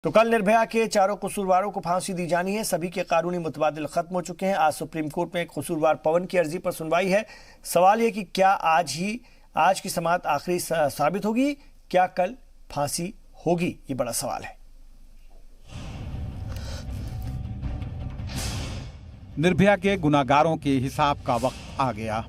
तो कल निर्भया के चारों कसूरवारों को फांसी दी जानी है। सभी के कानूनी मुतबादिल खत्म हो चुके हैं। आज सुप्रीम कोर्ट में कसूरवार पवन की अर्जी पर सुनवाई है। सवाल यह कि क्या आज की समाअत आखिरी साबित होगी, क्या कल फांसी होगी, ये बड़ा सवाल है। निर्भया के गुनाहगारों के हिसाब का वक्त आ गया।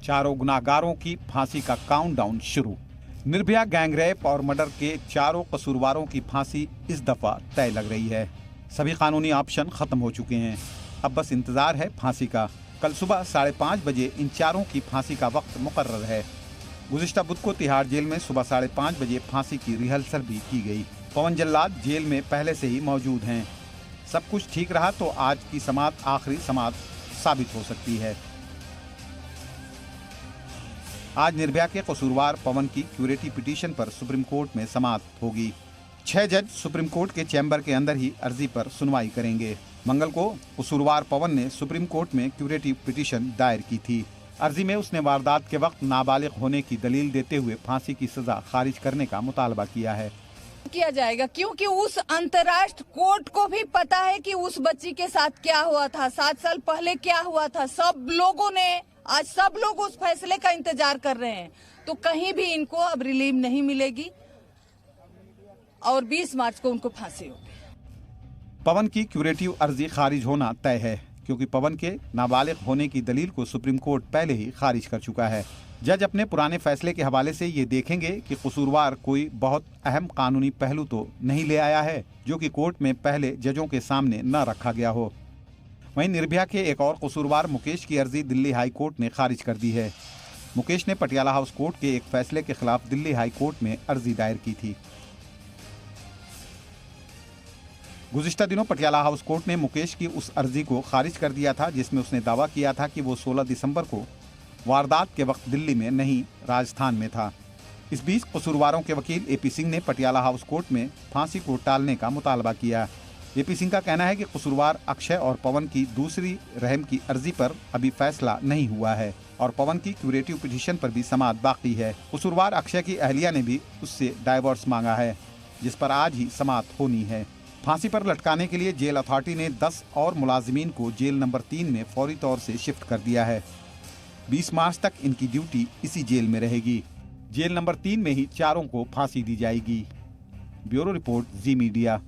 चारों गुनाहगारों की फांसी का काउंटडाउन शुरू। निर्भया गैंगरेप और मर्डर के चारों कसूरवारों की फांसी इस दफा तय लग रही है। सभी कानूनी ऑप्शन खत्म हो चुके हैं, अब बस इंतजार है फांसी का। कल सुबह 5:30 बजे इन चारों की फांसी का वक्त मुकर्रर है। गुज़िश्ता बुध को तिहाड़ जेल में सुबह 5:30 बजे फांसी की रिहर्सल भी की गई। पवन जल्लाद जेल में पहले से ही मौजूद हैं। सब कुछ ठीक रहा तो आज की समाअत आखिरी समाअत साबित हो सकती है। आज निर्भया के कसूरवार पवन की क्यूरेटिव पिटीशन पर सुप्रीम कोर्ट में समाअत होगी। 6 जज सुप्रीम कोर्ट के चैम्बर के अंदर ही अर्जी पर सुनवाई करेंगे। मंगल को कसूरवार पवन ने सुप्रीम कोर्ट में क्यूरेटिव पिटीशन दायर की थी। अर्जी में उसने वारदात के वक्त नाबालिग होने की दलील देते हुए फांसी की सजा खारिज करने का मुतालबा किया है। किया जाएगा क्योंकि उस अंतर्राष्ट्रीय कोर्ट को भी पता है कि उस बच्ची के साथ क्या हुआ था, 7 साल पहले क्या हुआ था। आज सब लोग उस फैसले का इंतजार कर रहे हैं, तो कहीं भी इनको अब रिलीफ नहीं मिलेगी और 20 मार्च को उनको फांसी होगी। पवन की क्यूरेटिव अर्जी खारिज होना तय है क्योंकि पवन के नाबालिग होने की दलील को सुप्रीम कोर्ट पहले ही खारिज कर चुका है। जज अपने पुराने फैसले के हवाले से ये देखेंगे कि कसूरवार कोई बहुत अहम कानूनी पहलू तो नहीं ले आया है जो कि कोर्ट में पहले जजों के सामने न रखा गया हो। वहीं निर्भया के एक और कसूरवार मुकेश की अर्जी दिल्ली हाई कोर्ट ने खारिज कर दी है। मुकेश ने पटियाला हाउस कोर्ट के एक फैसले के खिलाफ दिल्ली हाई कोर्ट में अर्जी दायर की थी। गुज़िश्ता दिनों पटियाला हाउस कोर्ट ने मुकेश की उस अर्जी को खारिज कर दिया था जिसमें उसने दावा किया था कि वो 16 दिसंबर को वारदात के वक्त दिल्ली में नहीं, राजस्थान में था। इस बीच कसूरवारों के वकील एपी सिंह ने पटियाला हाउस कोर्ट में फांसी को टालने का मुतालबा किया। एपी सिंह का कहना है कि कसूरवार अक्षय और पवन की दूसरी रहम की अर्जी पर अभी फैसला नहीं हुआ है और पवन की क्यूरेटिव पिटीशन पर भी समाअत बाकी है। कसूरवार अक्षय की अहलिया ने भी उससे डाइवोर्स मांगा है जिस पर आज ही समाअत होनी है। फांसी पर लटकाने के लिए जेल अथॉरिटी ने 10 और मुलाजिमीन को जेल नंबर 3 में फौरी तौर से शिफ्ट कर दिया है। 20 मार्च तक इनकी ड्यूटी इसी जेल में रहेगी। जेल नंबर 3 में ही चारों को फांसी दी जाएगी। ब्यूरो रिपोर्ट, जी मीडिया।